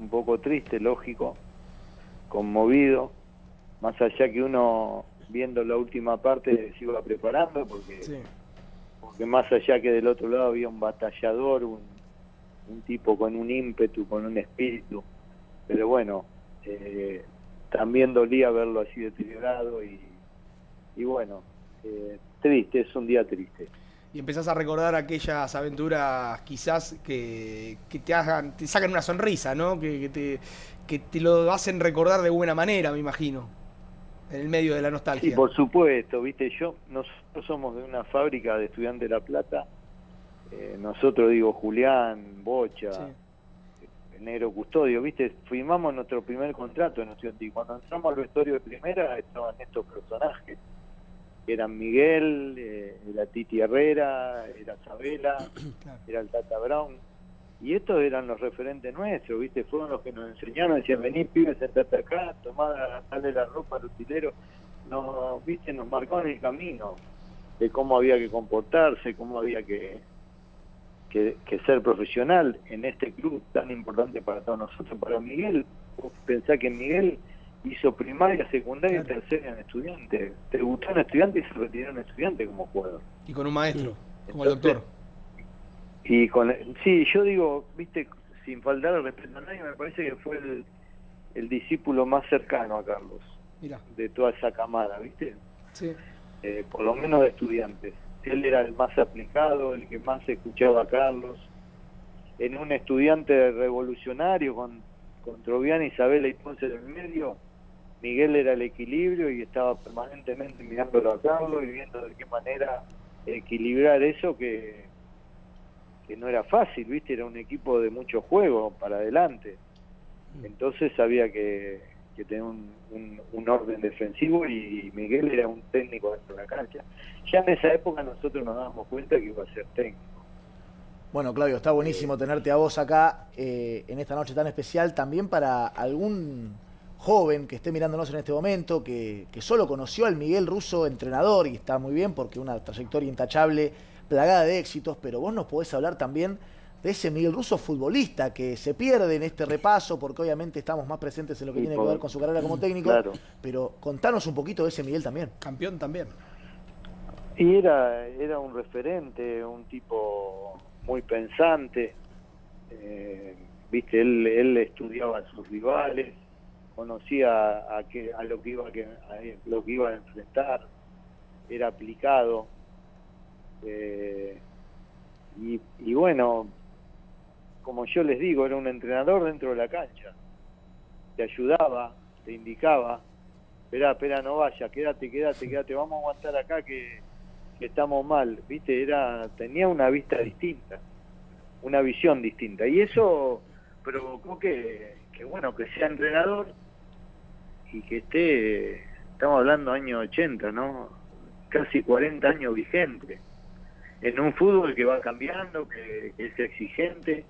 un poco triste, lógico, conmovido, más allá que uno, viendo la última parte, se iba preparando, porque más allá que del otro lado había un batallador, un tipo con un ímpetu, con un espíritu, pero bueno, también dolía verlo así deteriorado y bueno, triste, es un día triste. Y empezás a recordar aquellas aventuras quizás que te sacan una sonrisa, ¿no? Que te lo hacen recordar de buena manera, me imagino, en el medio de la Sí, nostalgia. por supuesto, viste, nosotros somos de una fábrica de Estudiantes de La Plata, nosotros digo Julián, Bocha, Sí. Negro Custodio, viste, firmamos nuestro primer contrato en Estudiantes y cuando entramos al vestuario de primera estaban estos personajes, que eran Miguel, era Titi Herrera, era Sabela, Claro. era el Tata Brown, y estos eran los referentes nuestros, viste, fueron los que nos enseñaron, decían, vení pibes, sentate acá, tomá, dale la ropa al utilero, viste, nos marcó en el camino de cómo había que comportarse, cómo había que ser profesional en este club tan importante para todos nosotros. Para Miguel, vos pensá que Miguel hizo primaria, secundaria y tercera en Estudiantes, debutó en Estudiantes y se retiró en Estudiantes como jugador. Y con un maestro, Sí. como el doctor. Sí, yo digo, viste, sin faltar el respeto a nadie, me parece que fue el discípulo más cercano a Carlos, Mirá. de toda esa camada, viste, Sí. por lo menos de Estudiantes. Él era el más aplicado, el que más escuchaba a Carlos. En un Estudiante revolucionario con Troviani, Isabela y Ponce en el medio, Miguel era el equilibrio y estaba permanentemente mirándolo a Carlos y viendo de qué manera equilibrar eso que no era fácil, viste, era un equipo de mucho juego para adelante. Entonces había que tener un orden defensivo y Miguel era un técnico dentro de la cancha. Ya en esa época nosotros nos dábamos cuenta que iba a ser técnico. Bueno, Claudio, está buenísimo tenerte a vos acá en esta noche tan especial. También para algún joven que esté mirándonos en este momento, que solo conoció al Miguel Russo entrenador, y está muy bien porque una trayectoria intachable, plagada de éxitos, pero vos nos podés hablar también de ese Miguel Russo futbolista que se pierde en este repaso, porque obviamente estamos más presentes en lo que tiene que ver con su carrera como técnico, claro. Pero contanos un poquito de ese Miguel también. Campeón también. Y era un referente, un tipo muy pensante, viste, él estudiaba a sus rivales, conocía a lo que iba a enfrentar, era aplicado, y bueno, como yo les digo, era un entrenador dentro de la cancha, te ayudaba, te indicaba, espera, no vaya, quédate, vamos a aguantar acá que estamos mal, viste, tenía una vista distinta, una visión distinta, y eso provocó que bueno, que sea entrenador y que estamos hablando años 80, ¿no? Casi 40 años vigente, en un fútbol que va cambiando, que es exigente,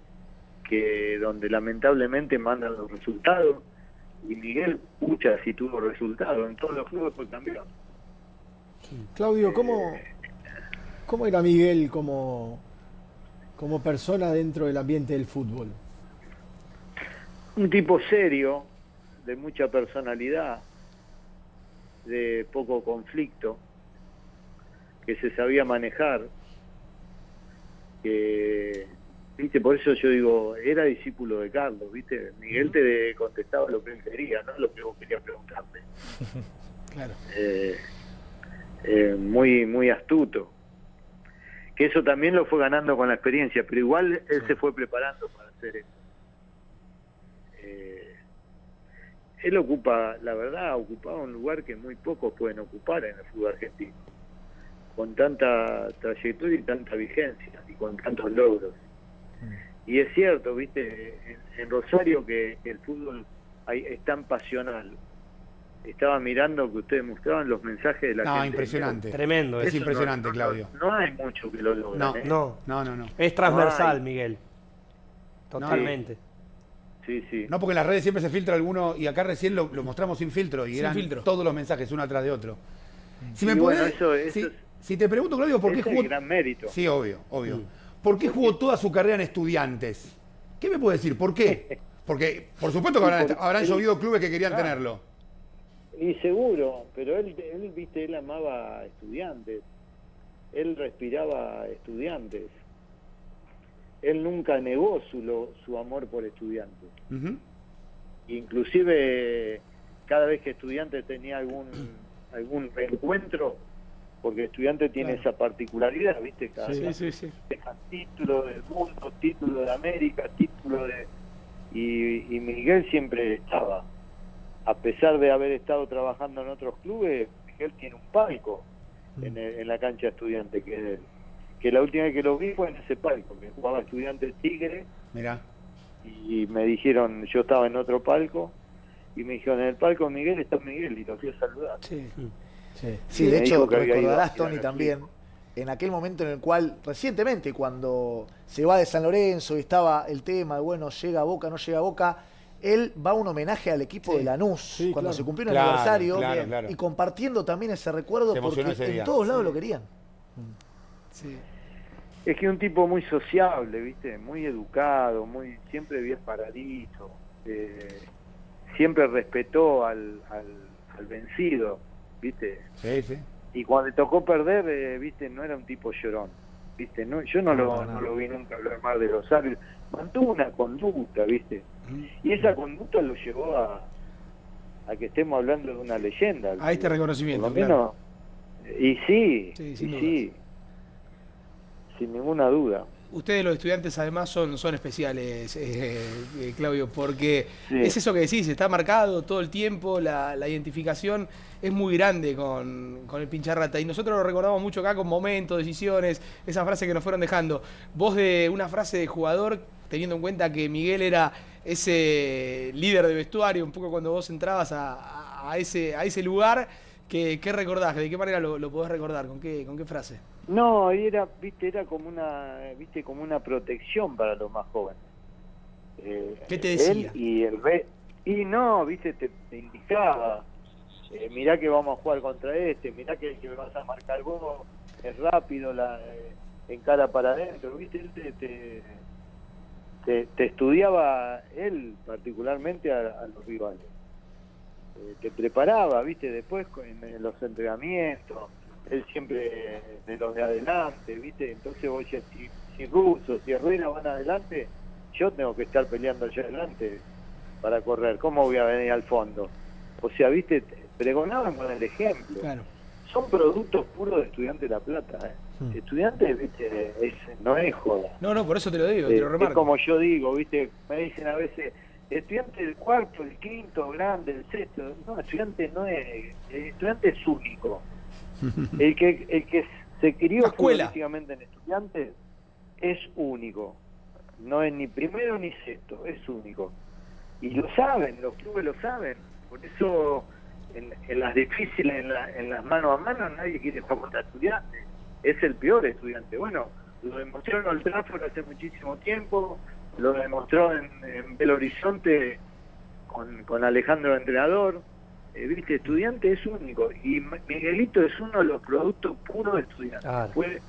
que donde lamentablemente mandan los resultados, y Miguel, pucha, si tuvo resultados, en todos los clubes fue campeón. Claudio, ¿cómo era Miguel como persona dentro del ambiente del fútbol? Un tipo serio, de mucha personalidad, de poco conflicto, que se sabía manejar, que, viste, por eso yo digo, era discípulo de Carlos, viste, Miguel te contestaba lo que él quería, no lo que vos querías preguntarle. Claro. Muy, muy astuto, que eso también lo fue ganando con la experiencia, pero igual él se fue preparando para hacer eso. Él ocupaba un lugar que muy pocos pueden ocupar en el fútbol argentino, con tanta trayectoria y tanta vigencia y con tantos logros. Y es cierto, viste, en Rosario que el fútbol es tan pasional. Estaba mirando que ustedes mostraban los mensajes de la gente. No, impresionante. Tremendo. Es impresionante, Claudio. No hay mucho que lo logran. No. No. No. Es transversal, Ay. Miguel. Totalmente. Sí. No, porque en las redes siempre se filtra alguno, y acá recién lo mostramos sin filtro, y Sin eran filtro. todos los mensajes, uno atrás de otro. Si Y me bueno, podés, eso si te pregunto, Claudio, ¿por qué es jugó? el gran mérito. Sí, obvio. ¿Por qué jugó toda su carrera en Estudiantes? ¿Qué me puede decir? ¿Por qué? Porque, por supuesto que habrán llovido clubes que querían tenerlo. Y seguro, pero él, viste, él amaba a Estudiantes. Él respiraba a Estudiantes. Él nunca negó su amor por Estudiantes. Ujú. Inclusive cada vez que Estudiantes tenía algún reencuentro, porque Estudiantes tiene esa particularidad, ¿viste? Cada Sí, vez sí, sí. dejan título del mundo, título de América, título de... Y Miguel siempre estaba. A pesar de haber estado trabajando en otros clubes, Miguel tiene un palco en la cancha de Estudiantes, que es de él. Que la última vez que lo vi fue en ese palco, que jugaba Estudiantes Tigre, Mirá. y me dijeron, yo estaba en otro palco, y me dijeron, en el palco de Miguel está Miguel, y lo fui a saludar. Sí. Sí, me de dijo hecho, que había ido a recordarás, mirar Tony, a también, Chico. en aquel momento en el cual, recientemente, cuando se va de San Lorenzo y estaba el tema de, bueno, llega a Boca, no llega a Boca, él va a un homenaje al equipo de Lanús, Sí, cuando claro. se cumplió un Claro, aniversario, claro, claro. y compartiendo también ese recuerdo, Se emocionó porque ese en día. todos lados lo querían. Sí. Es que un tipo muy sociable, ¿viste? Muy educado, siempre bien paradito. Siempre respetó al vencido, ¿viste? Sí, sí. Y cuando le tocó perder, ¿viste? No era un tipo llorón, ¿viste? No, yo no lo vi nunca hablar mal de los árbitros. Mantuvo una conducta, ¿viste? Y esa conducta lo llevó a que estemos hablando de una leyenda. A este reconocimiento, Por lo menos. Y sí, Sí, y sin dudas. sí, sin ninguna duda. Ustedes los estudiantes además son especiales, Claudio, porque Sí. es eso que decís, está marcado todo el tiempo, la identificación es muy grande con el Pincharrata y nosotros lo recordamos mucho acá con momentos, decisiones, esas frases que nos fueron dejando. Vos de una frase de jugador, teniendo en cuenta que Miguel era ese líder de vestuario, un poco cuando vos entrabas a ese lugar, ¿qué recordás? ¿De qué manera lo podés recordar? ¿Con qué frase? No, era como una protección para los más jóvenes. ¿Qué te decía? Él y el y no, viste, te indicaba, mirá que vamos a jugar contra mirá que me vas a marcar vos, es rápido, encara para adentro, viste, él te estudiaba, él particularmente a los rivales. Te preparaba, viste, después en los entrenamientos. Él siempre de los de adelante, ¿viste? Entonces vos decías, si Russo, si Herrera van adelante, yo tengo que estar peleando allá adelante para correr. ¿Cómo voy a venir al fondo? O sea, ¿viste? Pregonaban con el ejemplo. Claro. Son productos puros de Estudiantes de La Plata, ¿eh? Estudiantes, ¿viste? No es joda. No, por eso te lo digo, te lo Es remarco. como yo digo, ¿viste? Me dicen a veces, Estudiante del cuarto, el quinto, grande, el sexto. No, Estudiante no es... Estudiante es único. El que se crió futbolísticamente en Estudiantes es único. No es ni primero ni sexto, es único. Y lo saben, los clubes lo saben. Por eso en las difíciles, en las mano a mano, nadie quiere jugar contra Estudiantes. Es el peor Estudiante. Bueno, lo demostró en Old Trafford hace muchísimo tiempo, lo demostró en Belo Horizonte con Alejandro entrenador. Viste, Estudiante es único y Miguelito es uno de los productos puros de Estudiantes. Claro. Fue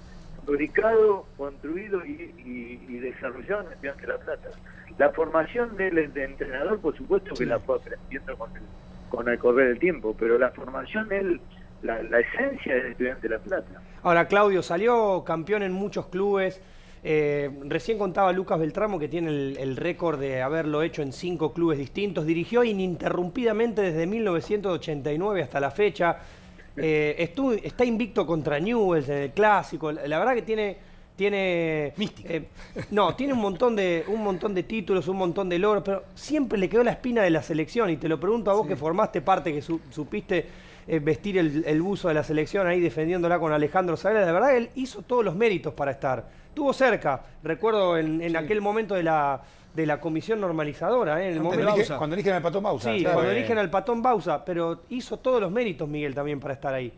fabricado, construido y desarrollado en Estudiantes de La Plata. La formación de él de entrenador, por supuesto que la fue aprendiendo con el correr del tiempo, pero la formación, la esencia es de Estudiantes de La Plata. Ahora, Claudio, salió campeón en muchos clubes. Recién contaba Lucas Beltramo que tiene el récord de haberlo hecho en 5 clubes distintos. Dirigió ininterrumpidamente desde 1989 hasta la fecha. Está invicto contra Newell's en el Clásico. La verdad que tiene mística. No, tiene un montón de títulos, un montón de logros, pero siempre le quedó la espina de la selección. Y te lo pregunto a vos, que formaste parte, que supiste vestir el buzo de la selección ahí defendiéndola con Alejandro Saavedra. De verdad, él hizo todos los méritos para estar. Estuvo cerca, recuerdo en aquel momento de la comisión normalizadora, en el momento Cuando eligen al Patón Bausa. Sí, cuando eligen al Patón Bausa, pero hizo todos los méritos Miguel también para estar ahí.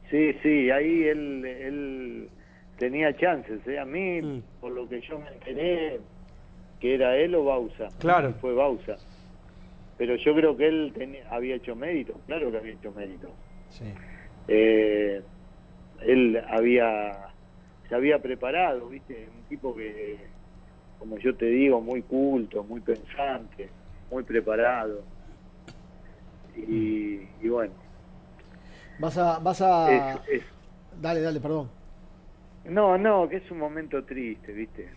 Sí, ahí él tenía chances, A mí, por lo que yo me enteré, que era él o Bausa. Claro. Fue Bausa. Pero yo creo que él había hecho mérito, claro que había hecho mérito. Sí. Él se había preparado, ¿viste? Un tipo que como yo te digo, muy culto, muy pensante, muy preparado. Y bueno, Vas a... es Dale, perdón. no, que es un momento triste, ¿viste?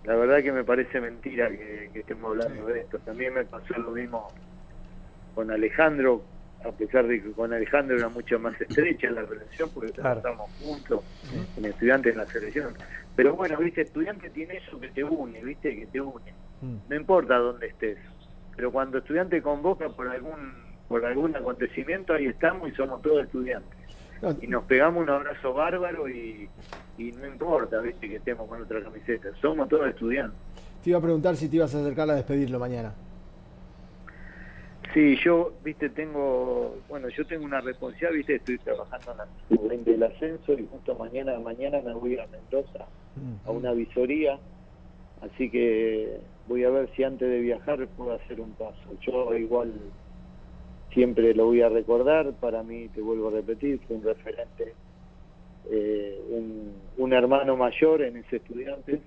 La verdad que me parece mentira que estemos hablando de esto. También me pasó lo mismo con Alejandro, a pesar de que con Alejandro era mucho más estrecha la relación, porque trabajamos juntos en Estudiantes en la selección. Pero bueno, ¿viste? Estudiante tiene eso que te une, ¿viste? Que te une. No importa dónde estés, pero cuando Estudiante convoca por algún acontecimiento, ahí estamos y somos todos estudiantes. No, Y nos pegamos un abrazo bárbaro y no importa, ¿viste? Que estemos con otra camiseta, somos todos estudiantes. te iba a preguntar si te ibas a acercar a despedirlo mañana. Sí, yo, ¿viste? Yo tengo una responsabilidad, ¿viste? Estoy trabajando en la sub-20 del ascenso y justo mañana me voy a Mendoza a una visoría, así que voy a ver si antes de viajar puedo hacer un paso. Yo igual siempre lo voy a recordar, para mí, te vuelvo a repetir, fue un referente, un hermano mayor en ese estudiante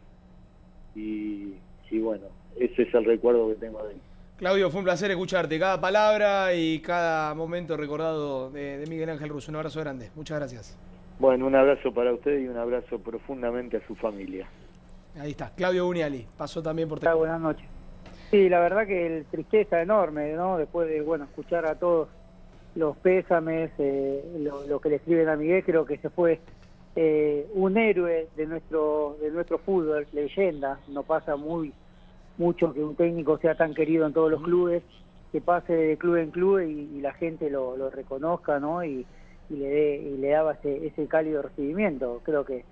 y bueno, ese es el recuerdo que tengo de él. Claudio, fue un placer escucharte. Cada palabra y cada momento recordado de Miguel Ángel Russo. Un abrazo grande. Muchas gracias. Bueno, un abrazo para usted y un abrazo profundamente a su familia. Ahí está. Claudio Buniali. Pasó también por... Buenas noches. Sí, la verdad que tristeza enorme, ¿no? Después de, escuchar a todos los pésames, lo que le escriben a Miguel, creo que se fue un héroe de nuestro fútbol, leyenda. No pasa mucho que un técnico sea tan querido en todos los clubes, que pase de club en club y la gente lo reconozca, ¿no? Y le daba ese cálido recibimiento. Creo que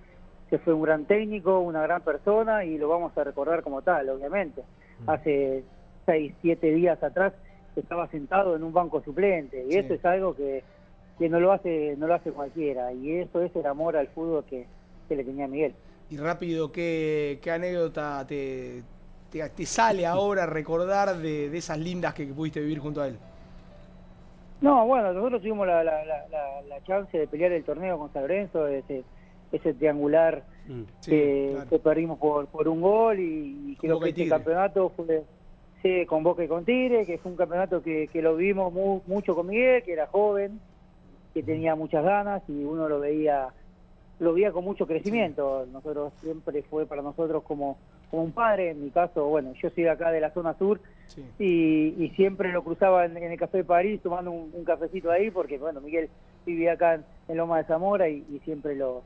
fue un gran técnico, una gran persona y lo vamos a recordar como tal, obviamente. Hace 6, 7 días atrás estaba sentado en un banco suplente y eso es algo que no lo hace cualquiera, y eso es el amor al fútbol que le tenía a Miguel. Y rápido, ¿qué anécdota te sale ahora recordar de esas lindas que pudiste vivir junto a él? No, bueno, nosotros tuvimos la chance de pelear el torneo con San Lorenzo, ese triangular que perdimos por un gol y creo que este campeonato fue con Boca y con Tigre, que fue un campeonato que lo vimos mucho con Miguel, que era joven, que tenía muchas ganas y uno lo veía con mucho crecimiento. Nosotros siempre fue para nosotros como un padre. En mi caso, bueno, yo soy de acá de la zona sur y siempre lo cruzaba en el Café de París tomando un cafecito ahí, porque bueno, Miguel vivía acá en Loma de Zamora y siempre lo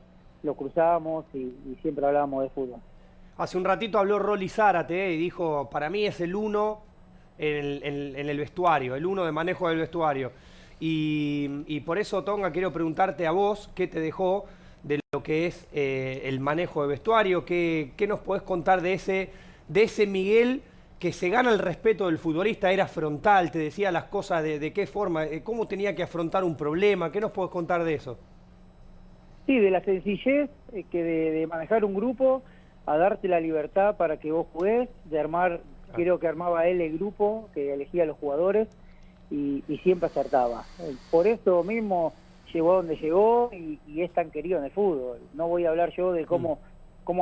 cruzábamos y siempre hablábamos de fútbol. Hace un ratito habló Rolly Zárate y dijo, para mí es el uno en el vestuario, el uno de manejo del vestuario. Y por eso, Tonga, quiero preguntarte a vos, ¿qué te dejó de lo que es el manejo de vestuario? ¿Qué nos podés contar de ese Miguel que se gana el respeto del futbolista? Era frontal, te decía las cosas de qué forma, cómo tenía que afrontar un problema. ¿Qué nos podés contar de eso? Sí, de la sencillez que de manejar un grupo, a darte la libertad para que vos juegues, de armar, creo que armaba él el grupo, que elegía a los jugadores y siempre acertaba. Por eso mismo llegó a donde llegó y es tan querido en el fútbol. No voy a hablar yo de cómo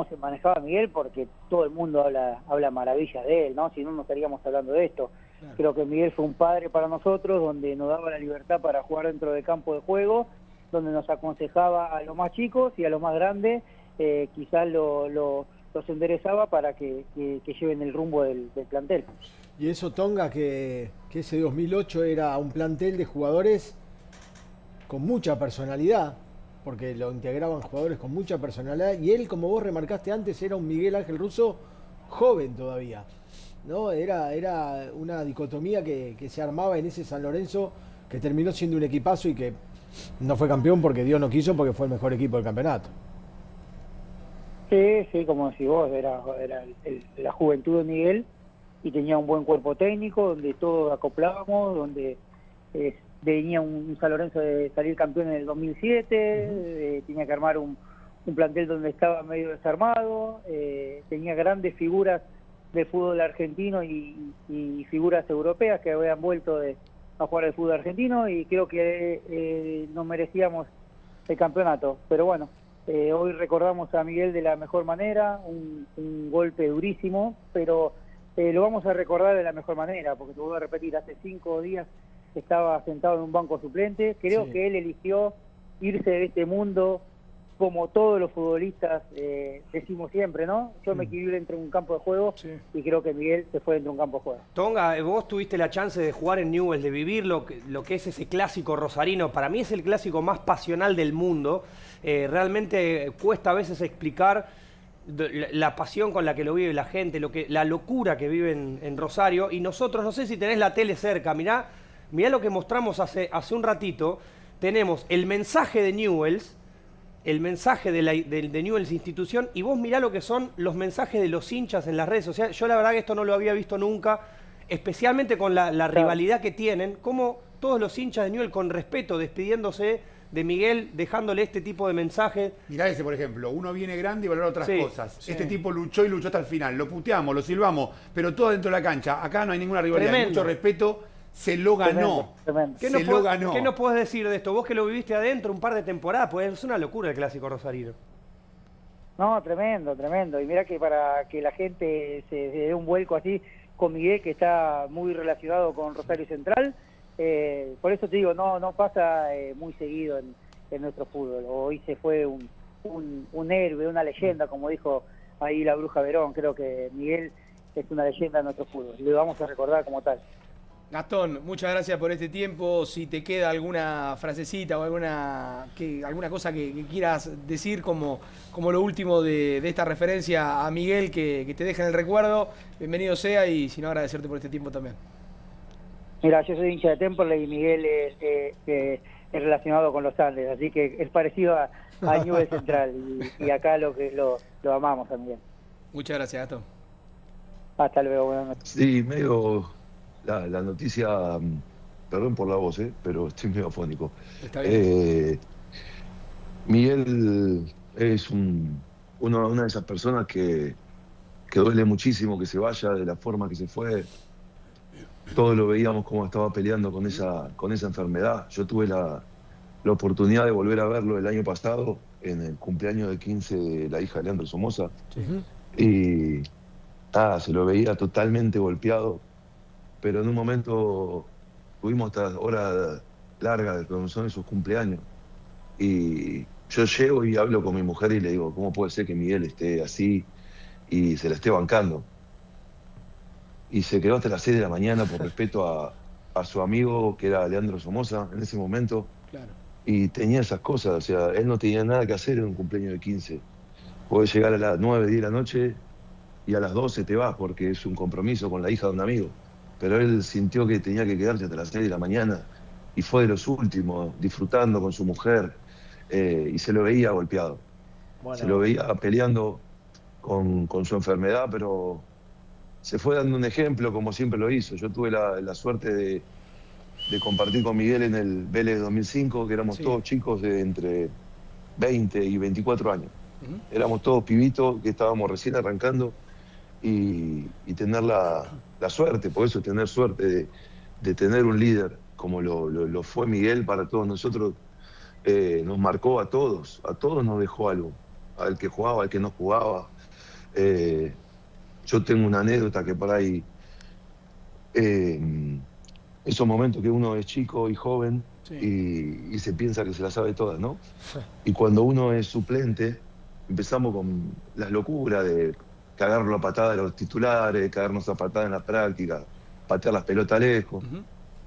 se manejaba Miguel, porque todo el mundo habla maravillas de él, ¿no? Si no, no estaríamos hablando de esto. Claro. Creo que Miguel fue un padre para nosotros, donde nos daba la libertad para jugar dentro del campo de juego, donde nos aconsejaba a los más chicos y a los más grandes, quizás los enderezaba para que lleven el rumbo del plantel. Y eso, Tonga, que ese 2008 era un plantel de jugadores con mucha personalidad, porque lo integraban jugadores con mucha personalidad, y él, como vos remarcaste antes, era un Miguel Ángel Russo joven todavía, ¿no? Era una dicotomía que se armaba en ese San Lorenzo, que terminó siendo un equipazo y que no fue campeón porque Dios no quiso, porque fue el mejor equipo del campeonato. Sí, como decís vos, era la juventud de Miguel, y tenía un buen cuerpo técnico, donde todos acoplábamos, donde venía un San Lorenzo de salir campeón en el 2007, tenía que armar un plantel donde estaba medio desarmado, tenía grandes figuras del fútbol argentino y figuras europeas que habían vuelto a jugar el fútbol argentino, y creo que nos merecíamos el campeonato. Pero bueno, Hoy recordamos a Miguel de la mejor manera, un golpe durísimo, pero lo vamos a recordar de la mejor manera, porque te voy a repetir, hace 5 días estaba sentado en un banco suplente. Creo Sí. que él eligió irse de este mundo, como todos los futbolistas decimos siempre, ¿no? Yo me quiero ir entre un campo de juego y creo que Miguel se fue entre un campo de juego. Tonga, vos tuviste la chance de jugar en Newell's, de vivir lo que es ese clásico rosarino. Para mí es el clásico más pasional del mundo. Realmente cuesta a veces explicar la pasión con la que lo vive la gente, la locura que vive en Rosario. Y nosotros, no sé si tenés la tele cerca, mirá lo que mostramos hace un ratito. Tenemos el mensaje de Newell's, el mensaje de Newell's institución, y vos mirá lo que son los mensajes de los hinchas en las redes sociales. Yo la verdad que esto no lo había visto nunca, especialmente con la rivalidad que tienen, como todos los hinchas de Newell's con respeto, despidiéndose de Miguel, dejándole este tipo de mensajes. Mirá ese, por ejemplo, uno viene grande y valora otras Sí, cosas. sí. Este tipo luchó y luchó hasta el final. Lo puteamos, lo silbamos, pero todo dentro de la cancha. Acá no hay ninguna rivalidad, hay Tremendo. mucho respeto. Se lo ganó. Tremendo. ¿Qué Se lo ganó. ¿Qué nos podés decir de esto? Vos que lo viviste adentro un par de temporadas, pues es una locura el clásico rosarino. No, tremendo, tremendo. Y mira que para que la gente se dé un vuelco así con Miguel, que está muy relacionado con Rosario Central, por eso te digo, no pasa muy seguido en nuestro fútbol. Hoy se fue un héroe, una leyenda, como dijo ahí la Bruja Verón. Creo que Miguel es una leyenda en nuestro fútbol. Lo vamos a recordar como tal. Gastón, muchas gracias por este tiempo. Si te queda alguna frasecita o alguna cosa que quieras decir como lo último de esta referencia a Miguel que te deja en el recuerdo, bienvenido sea, y si no, agradecerte por este tiempo también. Mira, yo soy hincha de Temperley y Miguel es relacionado con los Andes, así que es parecido a Newell's Central y acá lo amamos a Miguel. Muchas gracias, Gastón. Hasta luego, buenas noches. Sí, medio la noticia, perdón por la voz, pero estoy medio afónico. Está bien. Miguel es una de esas personas que duele muchísimo que se vaya de la forma que se fue. Todos lo veíamos como estaba peleando con esa enfermedad. Yo tuve la oportunidad de volver a verlo el año pasado, en el cumpleaños de 15 de la hija de Leandro Somoza. Y se lo veía totalmente golpeado. Pero en un momento tuvimos esta hora larga de cuando son esos cumpleaños. Y yo llego y hablo con mi mujer y le digo, ¿cómo puede ser que Miguel esté así y se la esté bancando? Y se quedó hasta las 6 de la mañana por respeto a su amigo, que era Leandro Somoza, en ese momento. Claro. Y tenía esas cosas, o sea, él no tenía nada que hacer en un cumpleaños de 15. Podés llegar a las 9, 10 de la noche y a las 12 te vas porque es un compromiso con la hija de un amigo. Pero él sintió que tenía que quedarse hasta las 6 de la mañana y fue de los últimos, disfrutando con su mujer, y se lo veía golpeado. Bueno, Se lo veía peleando con su enfermedad, pero se fue dando un ejemplo como siempre lo hizo. Yo tuve la suerte de compartir con Miguel en el Vélez 2005, que éramos todos chicos de entre 20 y 24 años. Éramos todos pibitos que estábamos recién arrancando y tener la suerte, por eso tener suerte de tener un líder como lo fue Miguel para todos nosotros, nos marcó a todos nos dejó algo, al que jugaba, al que no jugaba. Yo tengo una anécdota que por ahí, esos momentos que uno es chico y joven y se piensa que se la sabe todas, ¿no? Y cuando uno es suplente, empezamos con las locuras de cagarlo a patada de los titulares, cagarnos a patada en la práctica, patear las pelotas lejos.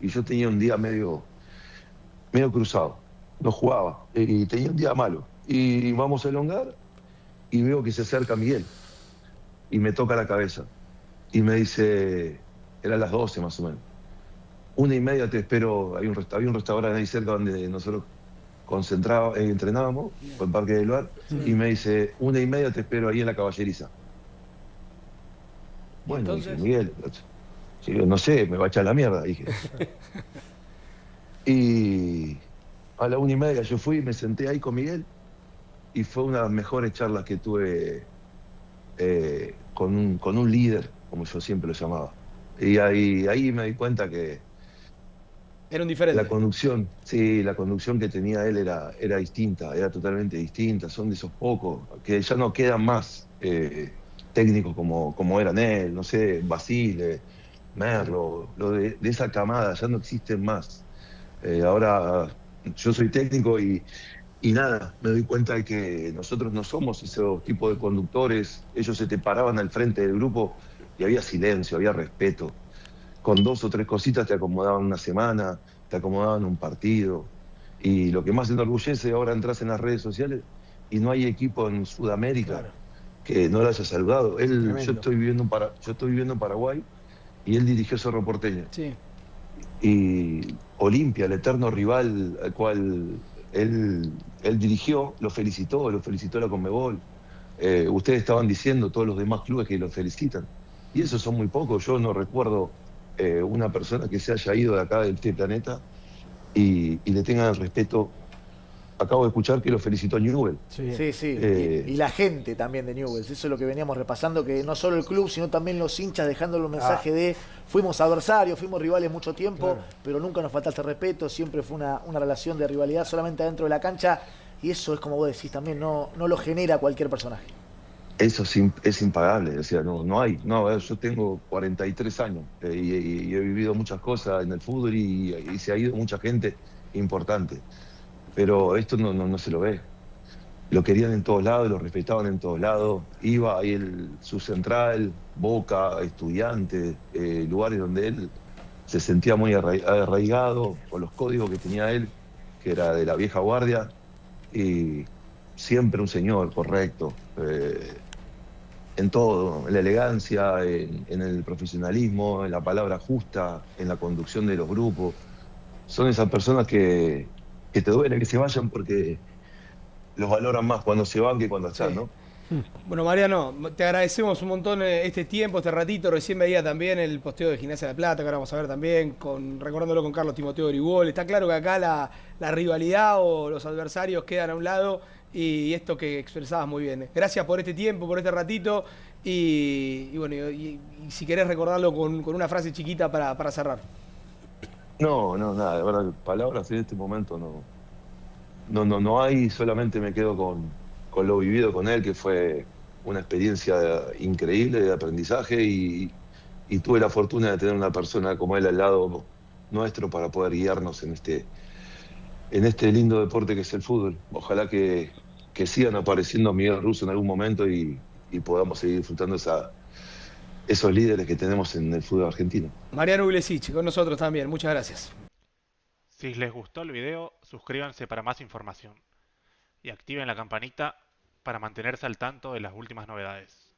Y yo tenía un día medio cruzado, no jugaba, y tenía un día malo. Y vamos a elongar y veo que se acerca Miguel y me toca la cabeza y me dice, eran las 12 más o menos, 1:30 te espero, había un restaurante ahí cerca donde nosotros entrenábamos, por el Parque del Luar, y me dice, 1:30 te espero ahí en la Caballeriza. Bueno, dije, Miguel, yo no sé, me va a echar la mierda, dije. Y a la 1:30 yo fui, me senté ahí con Miguel y fue una de las mejores charlas que tuve con un líder, como yo siempre lo llamaba. Y ahí me di cuenta que Era un diferente. La conducción, sí, la conducción que tenía él era distinta, era totalmente distinta. Son de esos pocos que ya no quedan más técnicos como eran él, no sé, Basile, Merlo, lo de esa camada, ya no existen más. Ahora yo soy técnico y nada, me doy cuenta de que nosotros no somos ese tipo de conductores. Ellos se te paraban al frente del grupo y había silencio, había respeto. Con 2 o 3 cositas te acomodaban una semana, te acomodaban un partido. Y lo que más enorgullece, ahora entras en las redes sociales y no hay equipo en Sudamérica Claro. que no lo haya saludado. Yo Tremendo. estoy viviendo yo estoy viviendo en Paraguay y él dirigió Cerro Porteño. Sí. Y Olimpia, el eterno rival al cual él dirigió, lo felicitó la Conmebol. Ustedes estaban diciendo, todos los demás clubes, que lo felicitan. Y esos son muy pocos. Yo no recuerdo una persona que se haya ido de acá, de este planeta, y le tengan el respeto. Acabo de escuchar que lo felicitó Newell. Sí. Sí, sí. Eh, Y la gente también de Newell's. Eso es lo que veníamos repasando, que no solo el club, sino también los hinchas dejándole un mensaje de fuimos adversarios, fuimos rivales mucho tiempo, Claro. pero nunca nos faltaste respeto, siempre fue una relación de rivalidad solamente adentro de la cancha. Y eso es como vos decís también, no lo genera cualquier personaje. Eso es impagable, o sea, no hay. No, a ver, yo tengo 43 años y he vivido muchas cosas en el fútbol y se ha ido mucha gente importante. Pero esto no se lo ve. Lo querían en todos lados, lo respetaban en todos lados. Iba ahí su central, Boca, Estudiantes, lugares donde él se sentía muy arraigado, con los códigos que tenía él, que era de la vieja guardia, y siempre un señor correcto, en todo, en la elegancia, en el profesionalismo, en la palabra justa, en la conducción de los grupos. Son esas personas que te duele que se vayan porque los valoran más cuando se van que cuando están, Sí. ¿no? Bueno, Mariano, te agradecemos un montón este tiempo, este ratito. Recién veía también el posteo de Gimnasia de La Plata, que ahora vamos a ver también, recordándolo con Carlos Timoteo Grigol. Está claro que acá la rivalidad o los adversarios quedan a un lado y esto que expresabas muy bien. Gracias por este tiempo, por este ratito y bueno, y si querés recordarlo con una frase chiquita para cerrar. No, nada, de verdad, palabras en este momento no hay, solamente me quedo con lo vivido con él, que fue una experiencia increíble de aprendizaje y tuve la fortuna de tener una persona como él al lado nuestro para poder guiarnos en este lindo deporte que es el fútbol. Ojalá que sigan apareciendo Miguel Russo en algún momento y podamos seguir disfrutando esos líderes que tenemos en el fútbol argentino. Mariano Uglesich, con nosotros también. Muchas gracias. Si les gustó el video, suscríbanse para más información y activen la campanita para mantenerse al tanto de las últimas novedades.